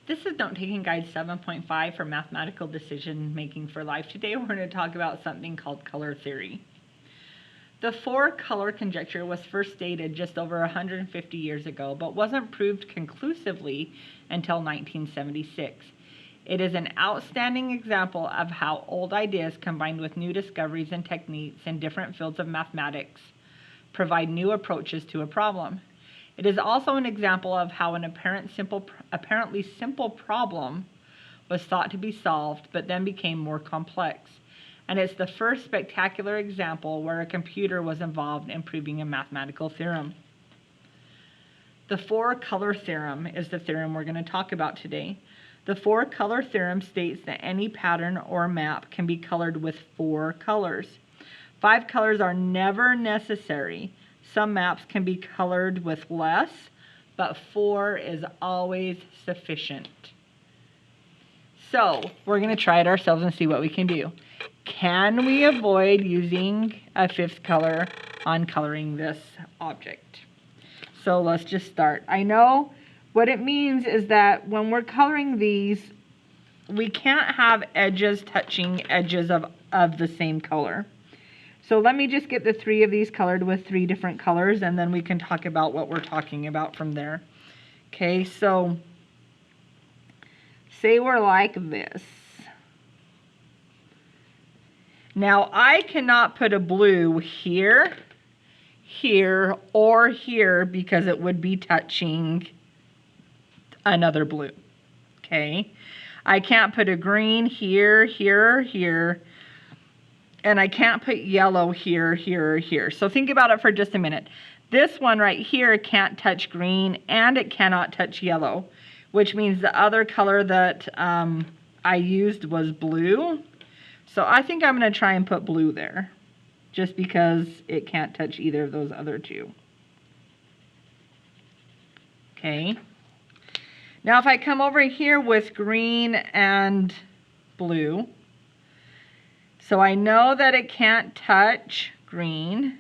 This is Note Taking Guide 7.5 for Mathematical Decision Making for Life. Today we're going to talk about something called color theory. The four-color conjecture was first stated just over 150 years ago, but wasn't proved conclusively until 1976. It is an outstanding example of how old ideas combined with new discoveries and techniques in different fields of mathematics provide new approaches to a problem. It is also an example of how an apparently simple problem was thought to be solved, but then became more complex. And it's the first spectacular example where a computer was involved in proving a mathematical theorem. The four-color theorem is the theorem we're going to talk about today. The four-color theorem states that any pattern or map can be colored with four colors. 5 colors are never necessary. Some maps can be colored with less, but 4 is always sufficient. So we're going to try it ourselves and see what we can do. Can we avoid using a 5th color on coloring this object? So let's just start. I know what it means is that when we're coloring these, we can't have edges touching edges of the same color. So let me just get the 3 of these colored with 3 different colors, and then we can talk about what we're talking about from there. Okay, so say we're like this. Now I cannot put a blue here, here, or here because it would be touching another blue. Okay, I can't put a green here, here, here. And I can't put yellow here, here, or here. So think about it for just a minute. This one right here can't touch green and it cannot touch yellow, which means the other color that I used was blue. So I think I'm going to try and put blue there just because it can't touch either of those other two. Okay. Now if I come over here with green and blue, so I know that it can't touch green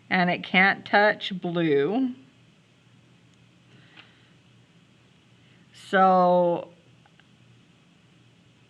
and it can't touch blue. So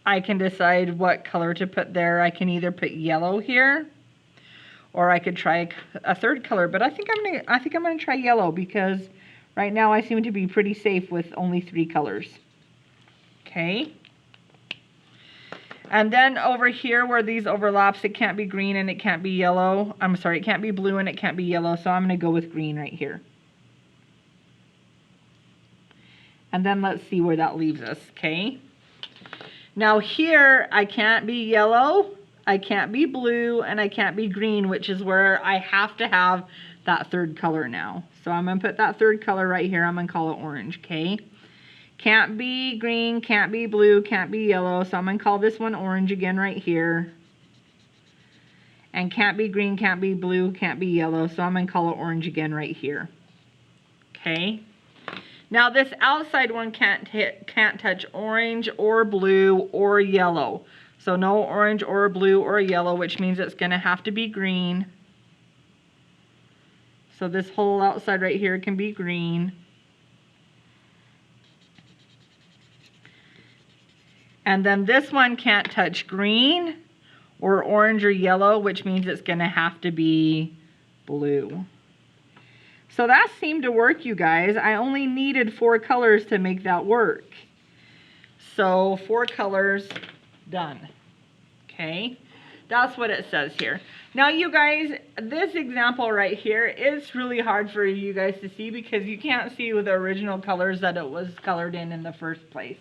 I can decide what color to put there. I can either put yellow here or I could try a third color, but I think I'm gonna try yellow because right now I seem to be pretty safe with only 3 colors. Okay. And then over here where these overlaps, it can't be green and it can't be yellow. I'm sorry, it can't be blue and it can't be yellow, so I'm going to go with green right here. And then let's see where that leaves us, okay? Now here, I can't be yellow, I can't be blue, and I can't be green, which is where I have to have that third color now. So I'm going to put that third color right here. I'm going to call it orange, okay? Can't be green, can't be blue, can't be yellow, so I'm going to call this one orange again right here. And can't be green, can't be blue, can't be yellow, so I'm going to call it orange again right here. Okay. Now this outside one can't touch orange or blue or yellow. So no orange or blue or yellow, which means it's going to have to be green. So this whole outside right here can be green. And then this one can't touch green or orange or yellow, which means it's going to have to be blue. So that seemed to work, you guys. I only needed 4 colors to make that work. So 4 colors, done. Okay, that's what it says here. Now you guys, this example right here is really hard for you guys to see because you can't see with the original colors that it was colored in the first place.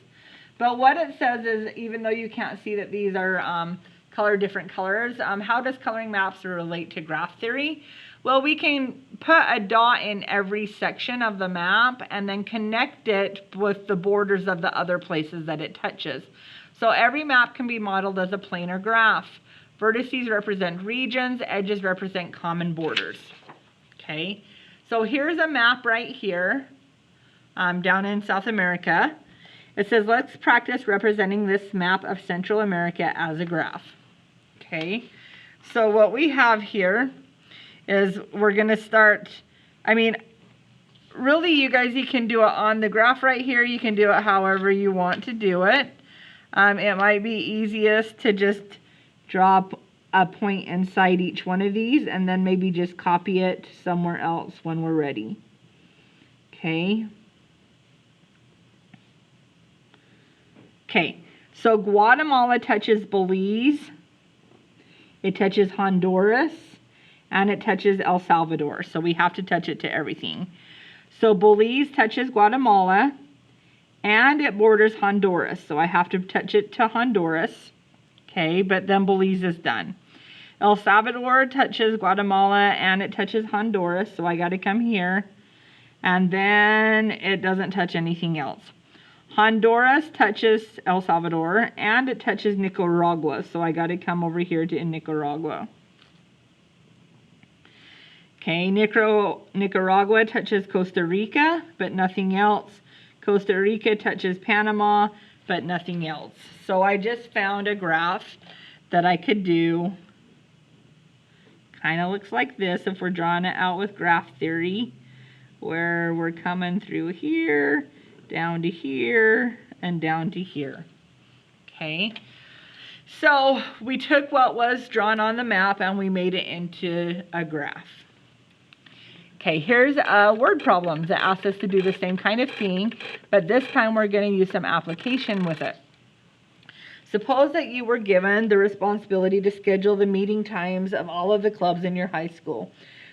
But what it says is, even though you can't see that these are colored different colors, how does coloring maps relate to graph theory? Well, we can put a dot in every section of the map and then connect it with the borders of the other places that it touches. So every map can be modeled as a planar graph. Vertices represent regions, edges represent common borders. Okay, so here's a map right here down in South America. It says, let's practice representing this map of Central America as a graph. Okay, so what we have here is we're going to start, really, you guys, you can do it on the graph right here. You can do it however you want to do it. It might be easiest to just drop a point inside each one of these and then maybe just copy it somewhere else when we're ready. Okay. Okay, so Guatemala touches Belize, it touches Honduras, and it touches El Salvador. So we have to touch it to everything. So Belize touches Guatemala, and it borders Honduras. So I have to touch it to Honduras. Okay, but then Belize is done. El Salvador touches Guatemala, and it touches Honduras. So I got to come here. And then it doesn't touch anything else. Honduras touches El Salvador, and it touches Nicaragua. So I got to come over here to Nicaragua. Okay, Nicaragua touches Costa Rica, but nothing else. Costa Rica touches Panama, but nothing else. So I just found a graph that I could do. Kind of looks like this if we're drawing it out with graph theory, where we're coming through here, down to here, and down to here. Okay, so we took what was drawn on the map and we made it into a graph. Okay, here's a word problem that asks us to do the same kind of thing, but this time we're going to use some application with it. Suppose that you were given the responsibility to schedule the meeting times of all of the clubs in your high school.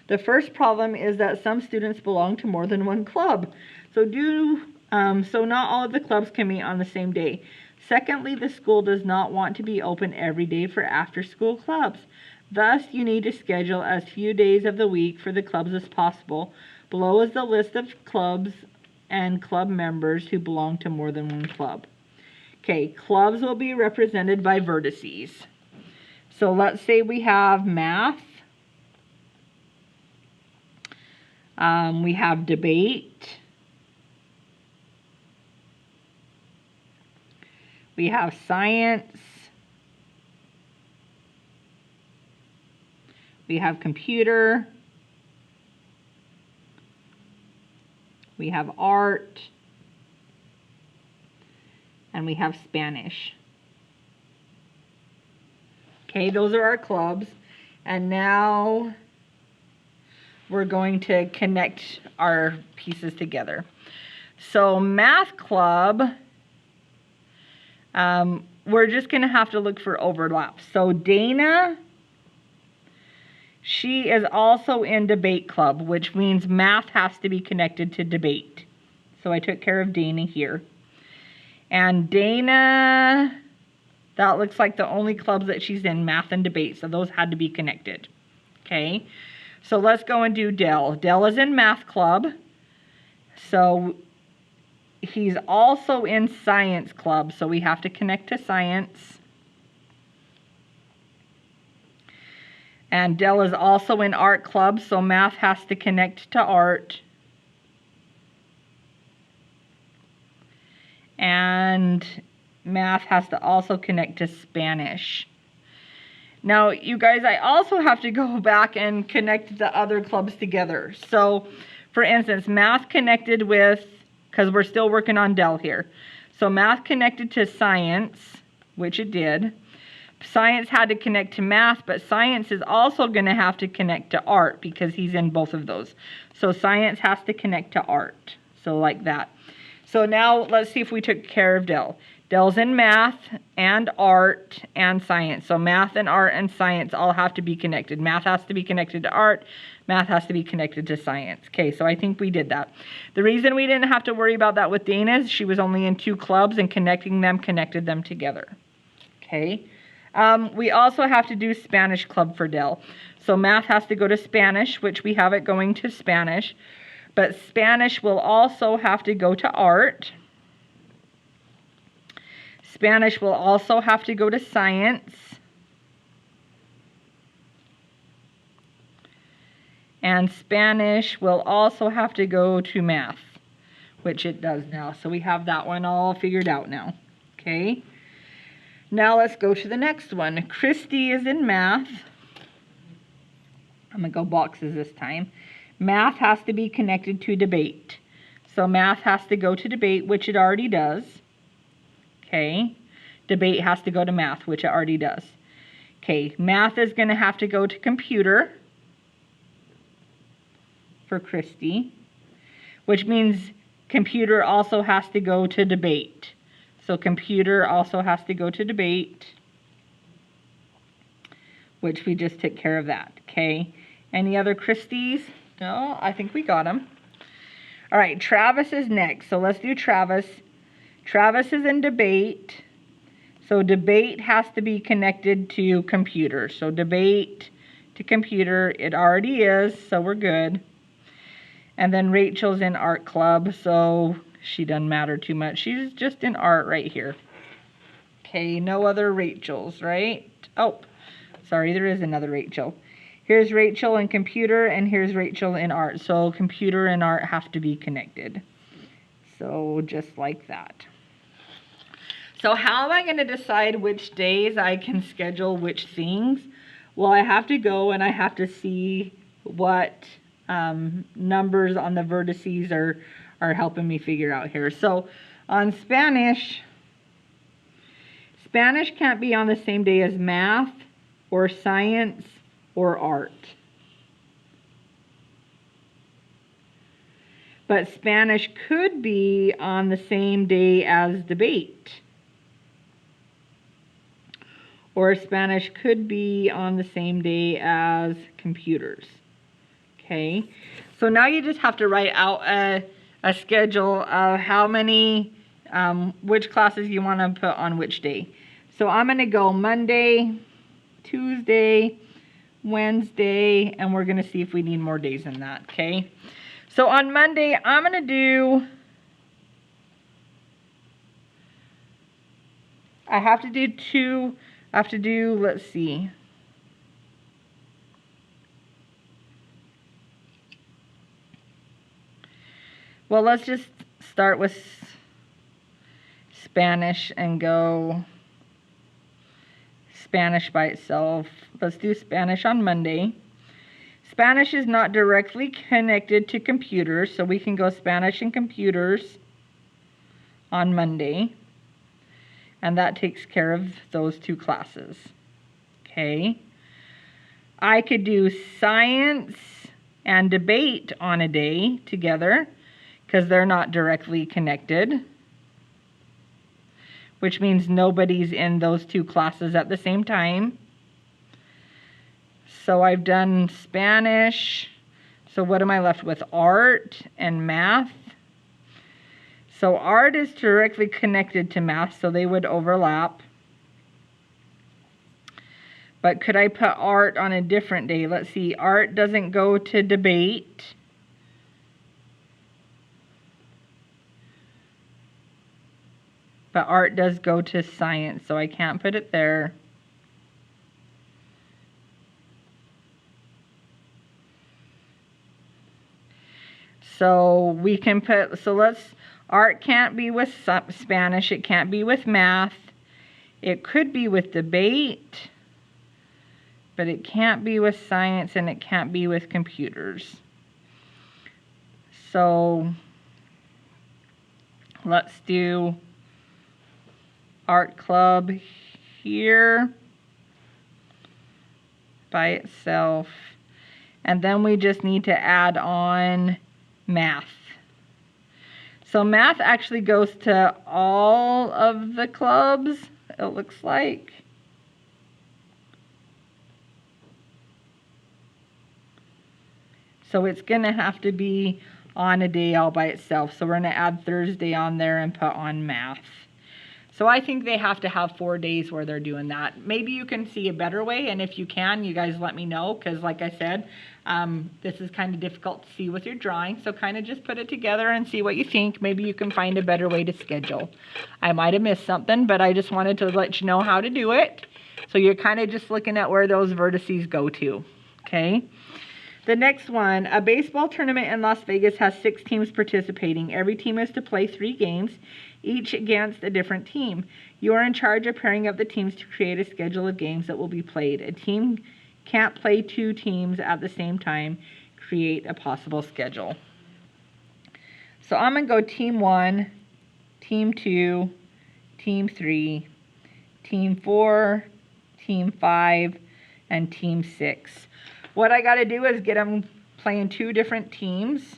The first problem is that some students belong to more than one club. So not all of the clubs can meet on the same day. Secondly, the school does not want to be open every day for after-school clubs. Thus, you need to schedule as few days of the week for the clubs as possible. Below is the list of clubs and club members who belong to more than one club. Okay, clubs will be represented by vertices. So let's say we have math. We have debate. We have science. We have computer. We have art. And we have Spanish. Okay, those are our clubs. And now we're going to connect our pieces together. So math club, we're just going to have to look for overlaps. So Dana, she is also in debate club, which means math has to be connected to debate. So I took care of Dana here. And Dana, that looks like the only clubs that she's in, math and debate. So those had to be connected. Okay. So let's go and do Dell. Dell is in math club. So he's also in science club. So we have to connect to science. And Dell is also in art club. So math has to connect to art. And math has to also connect to Spanish. Now, you guys, I also have to go back and connect the other clubs together. So, for instance, math connected with, because we're still working on Dell here. So, math connected to science, which it did. Science had to connect to math, but science is also going to have to connect to art because he's in both of those. So, science has to connect to art. So, like that. So, now let's see if we took care of Dell. Dell's in math and art and science. So math and art and science all have to be connected. Math has to be connected to art. Math has to be connected to science. Okay, so I think we did that. The reason we didn't have to worry about that with Dana is she was only in 2 clubs and connecting them connected them together. Okay. We also have to do Spanish club for Dell. So math has to go to Spanish, which we have it going to Spanish. But Spanish will also have to go to art. Spanish will also have to go to science. And Spanish will also have to go to math, which it does now. So we have that one all figured out now. Okay. Now let's go to the next one. Christy is in math. I'm going to go boxes this time. Math has to be connected to debate. So math has to go to debate, which it already does. Okay. Debate has to go to math, which it already does. Okay. Math is going to have to go to computer for Christy, which means computer also has to go to debate. So computer also has to go to debate, which we just took care of that. Okay. Any other Christies? No, I think we got them. All right, Travis is next. So let's do Travis. Travis is in debate. So debate has to be connected to computer. So debate to computer, it already is, so we're good. And then Rachel's in art club, so she doesn't matter too much. She's just in art right here. Okay, no other Rachels, right? Oh, sorry, there is another Rachel. Here's Rachel in computer, and here's Rachel in art. So computer and art have to be connected. So just like that. So how am I going to decide which days I can schedule which things? Well, I have to go and I have to see what numbers on the vertices are helping me figure out here. So on Spanish, Spanish can't be on the same day as math or science or art. But Spanish could be on the same day as debate. Or Spanish could be on the same day as computers. Okay, so now you just have to write out a schedule of how many, which classes you want to put on which day. So I'm going to go Monday, Tuesday, Wednesday, and we're going to see if we need more days than that, okay? So on Monday, I'm going to do, I have to do two, I have to do, let's see. Well, let's just start with Spanish and go Spanish by itself. Let's do Spanish on Monday. Spanish is not directly connected to computers, so we can go Spanish and computers on Monday. And that takes care of those two classes. Okay. I could do science and debate on a day together because they're not directly connected, which means nobody's in those two classes at the same time. So I've done Spanish. So what am I left with? Art and math. So art is directly connected to math, so they would overlap. But could I put art on a different day? Let's see. Art doesn't go to debate. But art does go to science, so I can't put it there. So we can put, so let's, art can't be with Spanish, it can't be with math, it could be with debate, but it can't be with science and it can't be with computers. So let's do art club here by itself. And then we just need to add on math. So math actually goes to all of the clubs, it looks like. So it's going to have to be on a day all by itself. So we're going to add Thursday on there and put on math. So I think they have to have 4 days where they're doing that. Maybe you can see a better way, and if you can, you guys let me know, because like I said, this is kind of difficult to see with your drawing, so kind of just put it together and see what you think. Maybe you can find a better way to schedule. I might have missed something, but I just wanted to let you know how to do it. So you're kind of just looking at where those vertices go to, okay? The next one, a baseball tournament in Las Vegas has 6 teams participating. Every team is to play 3 games, each against a different team. You are in charge of pairing up the teams to create a schedule of games that will be played. A team can't play 2 teams at the same time. create a possible schedule. So I'm going to go team 1, team 2, team 3, team 4, team 5, and team 6. What I got to do is get them playing 2 different teams.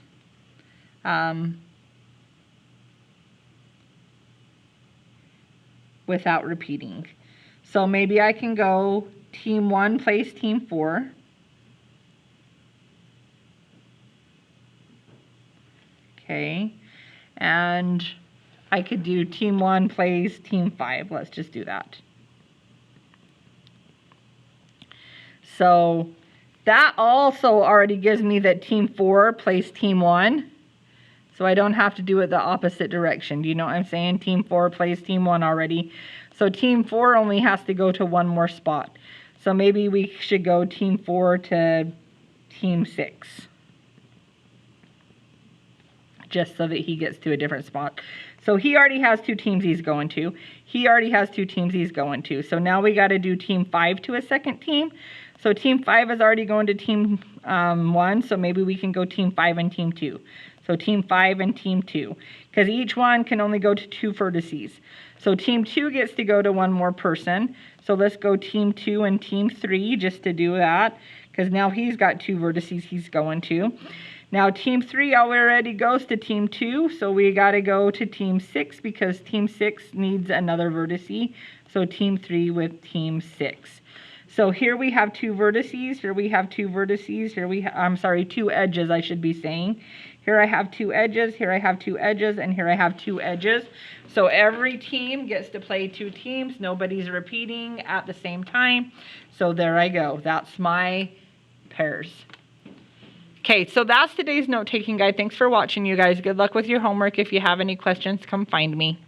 Without repeating. So maybe I can go team 1 plays team 4. Okay. And I could do team 1 plays team 5. Let's just do that. So that also already gives me that team 4 plays team 1. So I don't have to do it the opposite direction. Do you know what I'm saying? Team 4 plays team 1 already. So team 4 only has to go to one more spot. So maybe we should go team 4 to team 6. Just so that he gets to a different spot. So he already has 2 teams he's going to. He already has 2 teams he's going to. So now we got to do team 5 to a second team. So team 5 is already going to team 1. So maybe we can go team 5 and team 2. So team 5 and team 2. Because each one can only go to 2 vertices. So team 2 gets to go to one more person. So let's go team 2 and team 3 just to do that. Because now he's got 2 vertices he's going to. Now team 3 already goes to team 2. So we got to go to team 6 because team 6 needs another vertice. So team 3 with team 6. So here we have 2 vertices, here we have 2 vertices, here we I'm sorry, 2 edges I should be saying. Here I have 2 edges, here I have 2 edges, and here I have 2 edges. So every team gets to play 2 teams. Nobody's repeating at the same time. So there I go. That's my pairs. Okay, so that's today's note-taking guide. Thanks for watching, you guys. Good luck with your homework. If you have any questions, come find me.